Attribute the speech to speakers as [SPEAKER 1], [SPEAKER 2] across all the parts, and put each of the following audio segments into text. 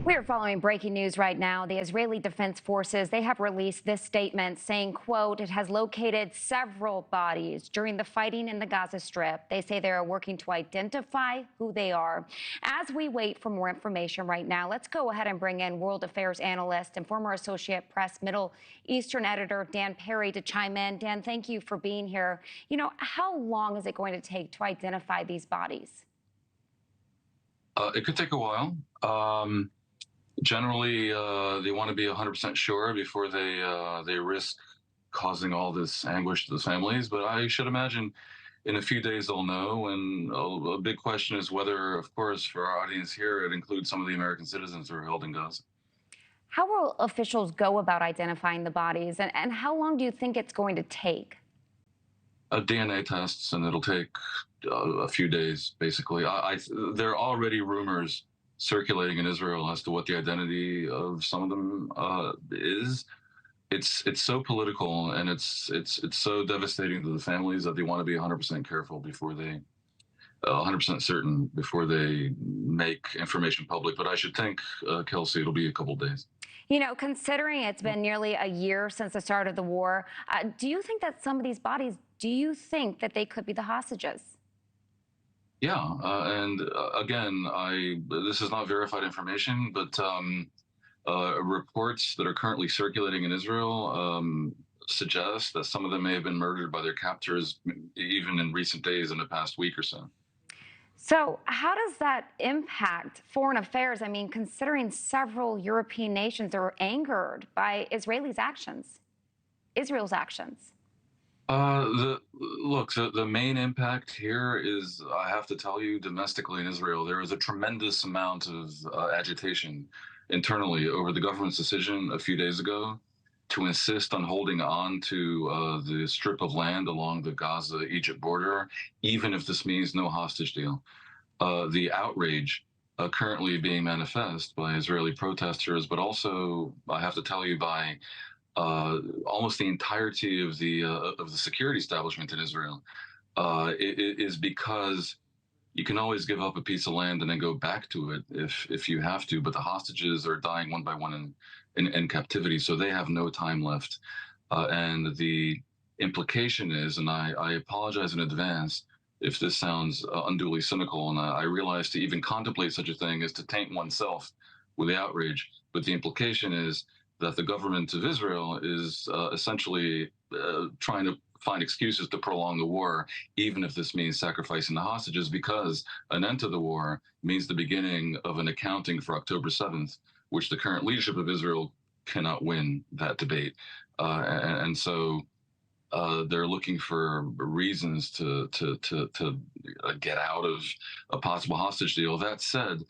[SPEAKER 1] We are following breaking news right now. The Israeli Defense Forces, they have released this statement saying, quote, it has located several bodies during the fighting in the Gaza Strip. They say they are working to identify who they are. As we wait for more information right now, let's go ahead and bring in world affairs analyst and former Associate Press Middle Eastern editor Dan Perry to chime in. Dan, thank you for being here. You know, how long is it going to take to identify these bodies?
[SPEAKER 2] It could take a while. Generally, they want to be 100% sure before they risk causing all this anguish to the families. But I should imagine in a few days they'll know. And a big question is whether, of course, for our audience here, it includes some of the American citizens who are held in Gaza.
[SPEAKER 1] How will officials go about identifying the bodies, and how long do you think it's going to take?
[SPEAKER 2] DNA tests, and it'll take a few days, basically. There are already rumors circulating in Israel as to what the identity of some of them is. It's so political, and it's so devastating to the families that they want to be 100% careful before they 100% certain before they make information public. But I should think, Kelsey, it'll be a couple days.
[SPEAKER 1] You know, considering it's been nearly a year since the start of the war, do you think that some of these bodies, do you think that they could be the hostages?
[SPEAKER 2] Yeah, and again, this is not verified information, but reports that are currently circulating in Israel suggest that some of them may have been murdered by their captors, even in recent days, in the past week or so.
[SPEAKER 1] So how does that impact foreign affairs? I mean, considering several European nations are angered by Israel's actions.
[SPEAKER 2] The main impact here is, I have to tell you, domestically in Israel, there is a tremendous amount of agitation internally over the government's decision a few days ago to insist on holding on to the strip of land along the Gaza-Egypt border, even if this means no hostage deal. The outrage currently being manifest by Israeli protesters, but also, I have to tell you, by almost the entirety of the security establishment in Israel, it is because you can always give up a piece of land and then go back to it if you have to, but the hostages are dying one by one in captivity, so they have no time left. And the implication is, and I apologize in advance if this sounds unduly cynical, and I realize to even contemplate such a thing is to taint oneself with the outrage, but the implication is that the government of Israel is essentially trying to find excuses to prolong the war, even if this means sacrificing the hostages, because an end to the war means the beginning of an accounting for October 7th, which the current leadership of Israel cannot win that debate. And so they're looking for reasons to get out of a possible hostage deal. That said,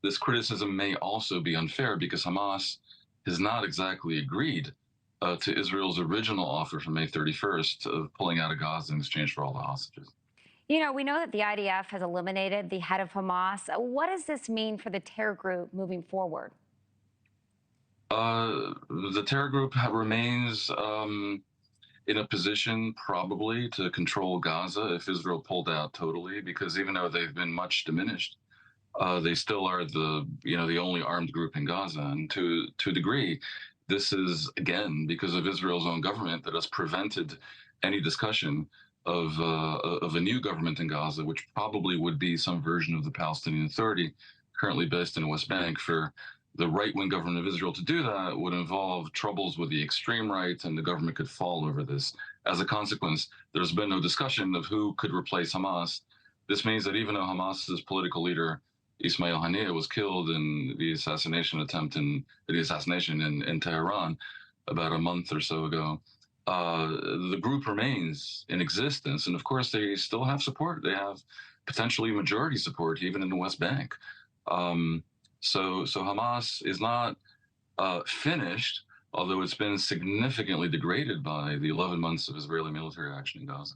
[SPEAKER 2] this criticism may also be unfair because Hamas has not exactly agreed to Israel's original offer from May 31st of pulling out of Gaza in exchange for all the hostages.
[SPEAKER 1] You know, we know that the IDF has eliminated the head of Hamas. What does this mean for the terror group moving forward?
[SPEAKER 2] The terror group remains in a position probably to control Gaza if Israel pulled out totally, because even though they've been much diminished, they still are the only armed group in Gaza. And to a degree, this is, again, because of Israel's own government that has prevented any discussion of a new government in Gaza, which probably would be some version of the Palestinian Authority currently based in the West Bank. For the right-wing government of Israel to do that would involve troubles with the extreme right, and the government could fall over this. As a consequence, there's been no discussion of who could replace Hamas. This means that even though Hamas's political leader Ismail Haniyeh was killed in the assassination in Tehran about a month or so ago, the group remains in existence, and of course they still have support. They have potentially majority support even in the West Bank. So Hamas is not finished, although it's been significantly degraded by the 11 months of Israeli military action in Gaza.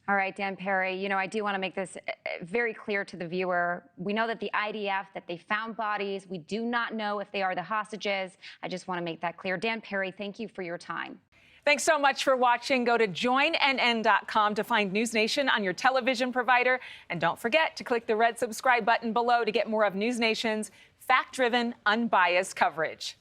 [SPEAKER 1] All right, Dan Perry, you know, I do want to make this very clear to the viewer. We know that the IDF, that they found bodies. We do not know if they are the hostages. I just want to make that clear. Dan Perry, thank you for your time.
[SPEAKER 3] Thanks so much for watching. Go to joinnn.com to find News Nation on your television provider. And don't forget to click the red subscribe button below to get more of News Nation's fact-driven, unbiased coverage.